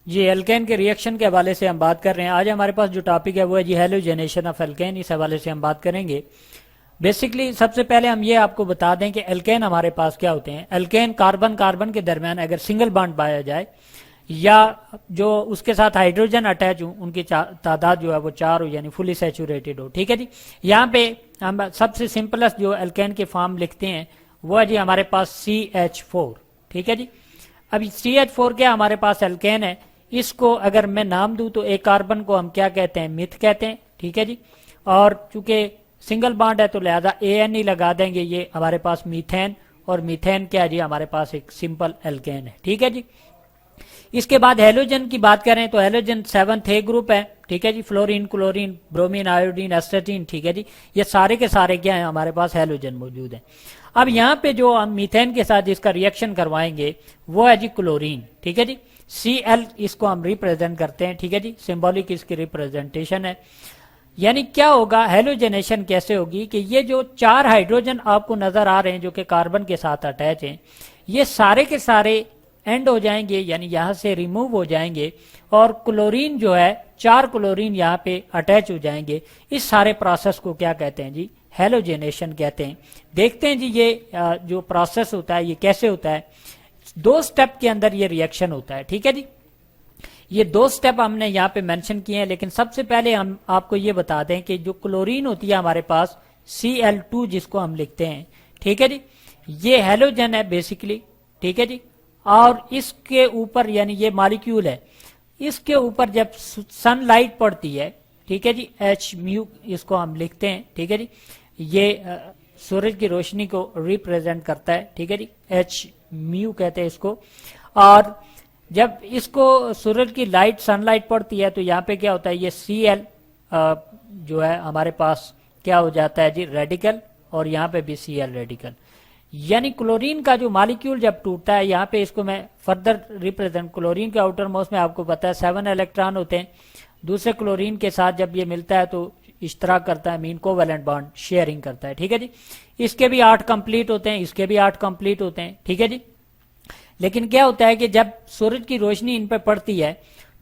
जी, alkene के reaction के हवाले से हम बात कर रहे हैं। आज हमारे पास जो टॉपिक है वो है जी हैलोजेनेशन ऑफ एल्केन। इस हवाले से हम बात करेंगे। बेसिकली सबसे पहले हम ये आपको बता दें कि एल्केन हमारे पास क्या होते हैं। एल्केन कार्बन कार्बन के दरमियान अगर सिंगल बॉन्ड पाया जाए या जो उसके साथ हाइड्रोजन अटैच हो उनकी तादाद जो है वो 4 हो, यानी फुली सैचुरेटेड हो। ठीक है जी। यहाँ पे हम सबसे सिंपलेस्ट जो एल्केन के फॉर्म लिखते हैं वो है जी हमारे पास CH4। ठीक है जी। अभी CH4 क्या हमारे पास एल्केन है। इसको अगर मैं नाम दूं तो एक कार्बन को हम क्या कहते हैं, मिथ कहते हैं। ठीक है जी। और चूंकि सिंगल बॉन्ड है तो लिहाजा AN ही लगा देंगे। ये हमारे पास मीथेन, और मीथेन क्या है जी हमारे पास एक सिंपल एल्केन है। ठीक है जी। इसके बाद हेलोजन की बात करें तो हेलोजन 7th A ग्रुप है। ठीक है जी। Fluorine, chlorine, bromine, iodine, एस्टेटीन। ठीक है जी। ये सारे के सारे क्या है हमारे पास हेलोजन मौजूद है। अब यहाँ पे जो हम मीथेन के साथ इसका रिएक्शन करवाएंगे वो है जी क्लोरीन। ठीक है जी। Cl इसको हम रिप्रेजेंट करते हैं। ठीक है जी। सिंबॉलिक इसकी रिप्रेजेंटेशन है। यानी क्या होगा, हेलोजेनेशन कैसे होगी कि ये जो 4 हाइड्रोजन आपको नजर आ रहे हैं जो कि कार्बन के साथ अटैच हैं, ये सारे के सारे एंड हो जाएंगे, यानी यहां से रिमूव हो जाएंगे, और क्लोरीन जो है 4 क्लोरीन यहाँ पे अटैच हो जाएंगे। इस सारे प्रोसेस को क्या कहते हैं जी, हेलोजेनेशन कहते हैं। देखते हैं जी ये जो प्रोसेस होता है ये कैसे होता है। 2 स्टेप के अंदर ये रिएक्शन होता है। ठीक है जी। ये 2 स्टेप हमने यहाँ पे मेंशन किए हैं, लेकिन सबसे पहले हम आपको ये बता दें कि जो क्लोरीन होती है हमारे पास Cl2 जिसको हम लिखते हैं। ठीक है जी। ये हेलोजन है बेसिकली। ठीक है जी। और इसके ऊपर यानी ये मॉलिक्यूल है, इसके ऊपर जब सनलाइट पड़ती है, ठीक है जी, H इसको हम लिखते हैं। ठीक है जी। ये सूरज की रोशनी को रिप्रेजेंट करता है। ठीक है जी। H कहते हैं इसको। और जब इसको सूरज की लाइट, सनलाइट पड़ती है तो यहाँ पे क्या होता है, ये Cl जो है हमारे पास क्या हो जाता है जी, रेडिकल, और यहाँ पे भी Cl रेडिकल। यानी क्लोरीन का जो मॉलिक्यूल जब टूटता है, यहाँ पे इसको मैं फर्दर रिप्रेजेंट, क्लोरीन के आउटर मोस्ट में आपको पता है 7 इलेक्ट्रॉन होते हैं। दूसरे क्लोरीन के साथ जब ये मिलता है तो इश्तराक करता है, मीन कोवेलेंट बॉन्ड शेयरिंग करता है। ठीक है जी। इसके भी 8 कंप्लीट होते हैं, इसके भी 8 कंप्लीट होते हैं। ठीक है जी। लेकिन क्या होता है कि जब सूरज की रोशनी इन पर पड़ती है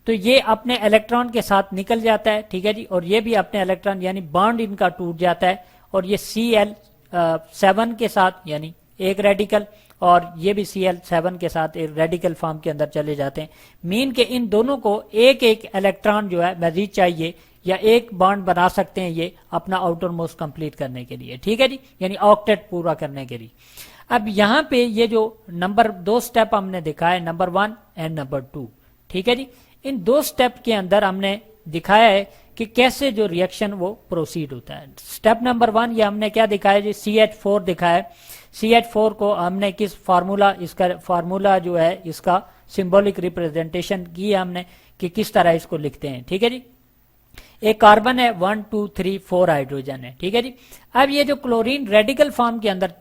तो ये अपने इलेक्ट्रॉन के साथ निकल जाता है। ठीक है जी। और ये भी अपने इलेक्ट्रॉन, यानी बॉन्ड इनका टूट जाता है, और ये Cl7 के साथ यानी एक रेडिकल, और ये भी Cl7 के साथ एक रेडिकल फॉर्म के अंदर चले जाते हैं। मीन के इन दोनों को एक एक इलेक्ट्रॉन जो है मजीद चाहिए, या एक बॉन्ड बना सकते हैं ये अपना आउटर मोस्ट कंप्लीट करने के लिए। ठीक है जी। यानी ऑक्टेट पूरा करने के लिए। अब यहाँ पे ये जो नंबर 2 स्टेप हमने दिखाया है, नंबर 1 एंड नंबर 2। ठीक है जी। इन 2 स्टेप के अंदर हमने दिखाया है कि कैसे जो रिएक्शन वो प्रोसीड होता है। स्टेप नंबर 1 ये हमने क्या दिखाया जी, CH4 दिखाया है। CH4 को हमने किस फार्मूला, इसका फार्मूला जो है इसका सिंबॉलिक रिप्रेजेंटेशन की हमने कि किस तरह इसको लिखते हैं। ठीक है जी। एक कार्बन है, 1 2 3 4 हाइड्रोजन है। ठीक है जी। अब ये जो क्लोरीन रेडिकल फॉर्म के अंदर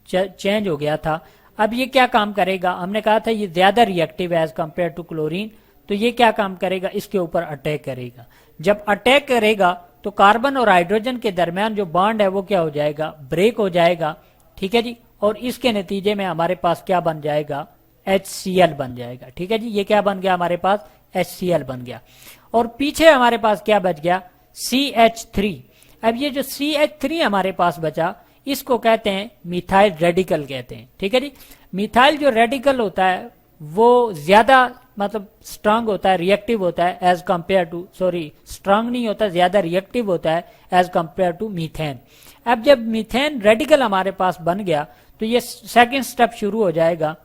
चेंज हो गया था, अब ये क्या काम करेगा, हमने कहा था ये ज्यादा रिएक्टिव है एज कंपेयर टू क्लोरीन, तो ये क्या काम करेगा, इसके ऊपर अटैक करेगा। जब अटैक करेगा तो कार्बन और हाइड्रोजन के दरमियान जो बॉन्ड है वो क्या हो जाएगा, ब्रेक हो जाएगा। ठीक है जी। और इसके नतीजे में हमारे पास क्या बन जाएगा, HCl बन जाएगा। ठीक है जी। ये क्या बन गया हमारे पास, HCl बन गया। और पीछे हमारे पास क्या बच गया, CH3। अब ये जो CH3 हमारे पास बचा, इसको कहते हैं मिथाइल रेडिकल कहते हैं। ठीक है जी। मिथाइल जो रेडिकल होता है वो ज्यादा मतलब स्ट्रांग होता है, रिएक्टिव होता है as compare to, sorry strong नहीं होता, ज्यादा रिएक्टिव होता है एज कंपेयर टू मीथेन। अब जब मीथेन रेडिकल हमारे पास बन गया तो ये सेकंड स्टेप शुरू हो जाएगा।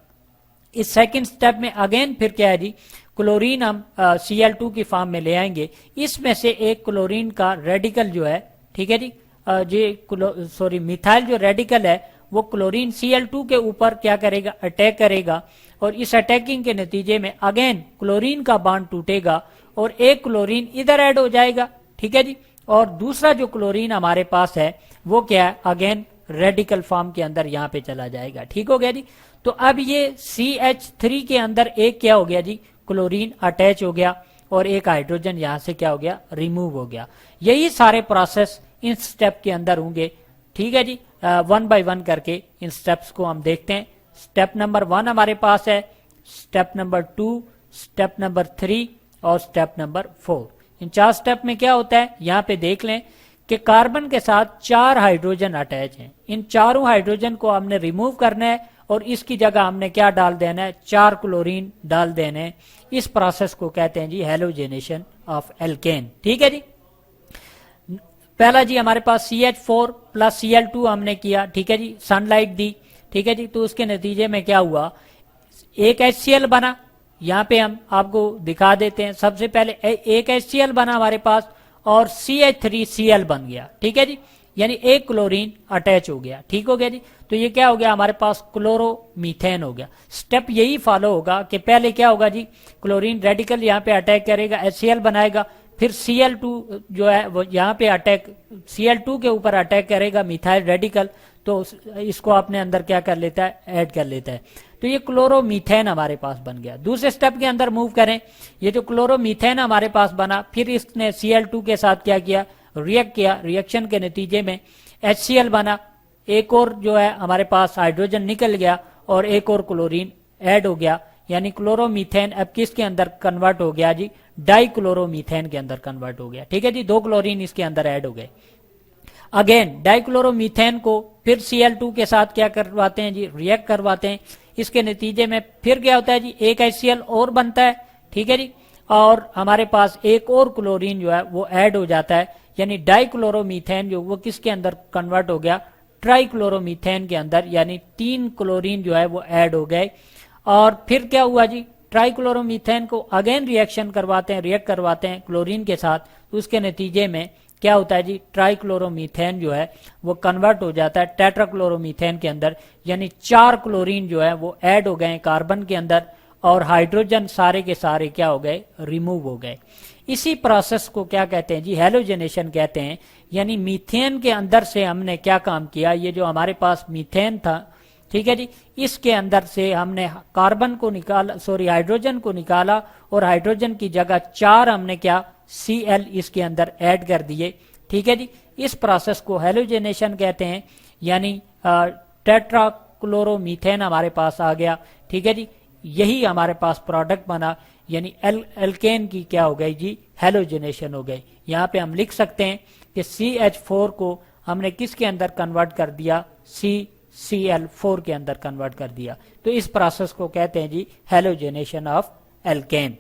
इस सेकंड स्टेप में अगेन फिर क्या है जी, क्लोरीन हम Cl2 की फॉर्म में ले आएंगे। इसमें से एक क्लोरीन का रेडिकल जो है, ठीक है जी, सॉरी मिथाइल जो रेडिकल है वो क्लोरीन Cl2 के ऊपर क्या करेगा, अटैक करेगा, और इस अटैकिंग के नतीजे में अगेन क्लोरीन का बॉन्ड टूटेगा और एक क्लोरीन इधर ऐड हो जाएगा। ठीक है जी। और दूसरा जो क्लोरीन हमारे पास है वो क्या है, अगेन रेडिकल फॉर्म के अंदर यहाँ पे चला जाएगा। ठीक हो गया जी। तो अब ये CH3 के अंदर एक क्या हो गया जी, क्लोरीन अटैच हो गया, और एक हाइड्रोजन यहां से क्या हो गया, रिमूव हो गया। यही सारे प्रोसेस इन स्टेप के अंदर होंगे। ठीक है जी। 1 बाय 1 करके इन स्टेप्स को हम देखते हैं। स्टेप नंबर 1 हमारे पास है, स्टेप नंबर 2, स्टेप नंबर 3 और स्टेप नंबर 4। इन 4 स्टेप में क्या होता है, यहां पे देख लें कि कार्बन के साथ 4 हाइड्रोजन अटैच हैं। इन चारों हाइड्रोजन को हमने रिमूव करना है और इसकी जगह हमने क्या डाल देना है, 4 क्लोरीन डाल देने हैं। इस प्रोसेस को कहते हैं जी हैलोजेनेशन ऑफ एल्केन। ठीक है जी। पहला जी हमारे पास CH4 प्लस Cl2 हमने किया, ठीक है जी, सनलाइट दी, ठीक है जी। तो उसके नतीजे में क्या हुआ, एक HCl बना। यहां पे हम आपको दिखा देते हैं। सबसे पहले एक HCl बना हमारे पास और CH3Cl बन गया, ठीक है जी, यानी एक क्लोरीन अटैच हो गया। ठीक हो गया जी। तो ये क्या हो गया, हमारे पास क्लोरोमीथेन हो गया। स्टेप यही फॉलो होगा कि पहले क्या होगा जी, क्लोरीन रेडिकल यहाँ पे अटैक करेगा, HCl बनाएगा, फिर Cl2 जो है वो यहाँ पे अटैक, Cl2 के ऊपर अटैक करेगा मिथाइल रेडिकल, तो इसको अपने अंदर क्या कर लेता है, ऐड कर लेता है। तो ये क्लोरोमीथेन हमारे पास बन गया। दूसरे स्टेप के अंदर मूव करें, ये जो क्लोरोमीथेन हमारे पास बना, फिर इसने Cl2 के साथ क्या किया, रिएक्ट किया। रिएक्शन के नतीजे में HCl बना, एक और जो है हमारे पास हाइड्रोजन निकल गया और एक और क्लोरीन ऐड हो गया, यानी क्लोरोमीथेन अब किसके अंदर कन्वर्ट हो गया जी, डाइक्लोरोमीथेन के अंदर कन्वर्ट हो गया। ठीक है जी, 2 क्लोरीन इसके अंदर ऐड हो गए। अगेन डाइक्लोरोमीथेन को फिर Cl2 के साथ क्या करवाते हैं जी, रिएक्ट करवाते हैं। इसके नतीजे में फिर क्या होता है जी, एक HCl और बनता है, ठीक है जी, और हमारे पास एक और क्लोरीन जो है वो ऐड हो जाता है, यानी डाइक्लोरोमीथेन जो वो किसके अंदर कन्वर्ट हो गया, ट्राइक्लोरोमीथेन के अंदर, यानी 3 क्लोरीन जो है वो ऐड हो गए। और फिर क्या हुआ जी, ट्राइक्लोरोमीथेन को अगेन रिएक्शन करवाते हैं, रिएक्ट करवाते हैं क्लोरीन के साथ। तो उसके नतीजे में क्या होता है जी, ट्राइक्लोरोमीथेन जो है वो कन्वर्ट हो जाता है टेट्राक्लोरोमीथेन के अंदर, यानी 4 क्लोरीन जो है वो ऐड हो गए कार्बन के अंदर और हाइड्रोजन सारे के सारे क्या हो गए, रिमूव हो गए। इसी प्रोसेस को क्या कहते हैं जी, हैलोजेनेशन कहते हैं। यानी मीथेन के अंदर से हमने क्या काम किया, ये जो हमारे पास मीथेन था, ठीक है जी, इसके अंदर से हमने कार्बन को निकाला, सॉरी हाइड्रोजन को निकाला और हाइड्रोजन की जगह 4 हमने क्या, Cl इसके अंदर ऐड कर दिए। ठीक है जी, इस प्रोसेस को हैलोजेनेशन कहते हैं, यानी टेट्राक्लोरोमीथेन हमारे पास आ गया। ठीक है जी, यही हमारे पास प्रोडक्ट बना, यानी एल्केन की क्या हो गई जी, हैलोजेनेशन हो गई। यहाँ पे हम लिख सकते हैं कि CH4 को हमने किसके अंदर कन्वर्ट कर दिया, CCl4 के अंदर कन्वर्ट कर दिया। तो इस प्रोसेस को कहते हैं जी हैलोजेनेशन ऑफ एल्केन।